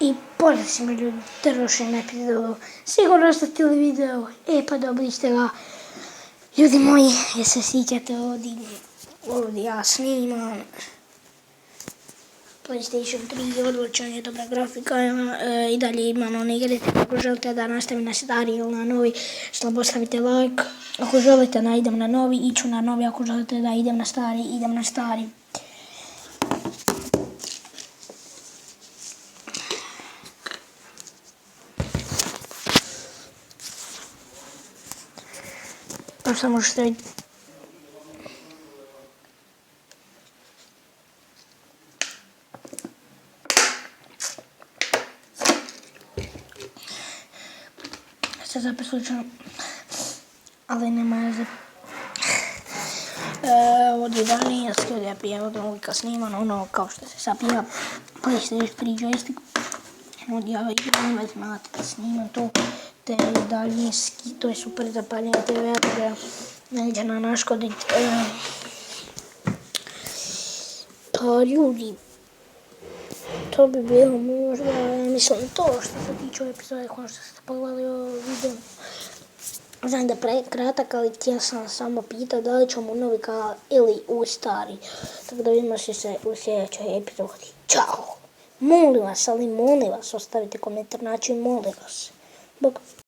I pozdrav svima ljudi, na epizodu. Sigurno ste htjeli video, pa dobili ste ga. Ljudi moji, jer se sjećate ovdje ja snimam. PlayStation 3, odličan je, dobra grafika, i dalje imam one igre. Ako želite da nastavim na stari ili na novi, slabo ostavite like. Ako želite da idem na novi, iću na novi. Ako želite da idem na stari, idem na stari. Samo što je se zapet slučajno, ali nema veze. Ovdje danijeski, ovdje pijem od logika snimano, ono kao što se sapija PlayStation 3 joystick. Ovdje ja idem, već znate da snimam to, te daljinski, to je super zapaljenje TV-a, da neće na naškoditi. Pa ljudi, to bi bilo možda, mislim, to što se tiče epizode, kao što ste pogledali ovo video. Znam da je prekratak, ali htio sam samo pitati da li ćemo u novi kanal ili u stari. Tako da vidimo se u sljedećoj epizodi. Ćao! Molim vas, ali molim vas, ostavite komentar, znači molim vas. Bok.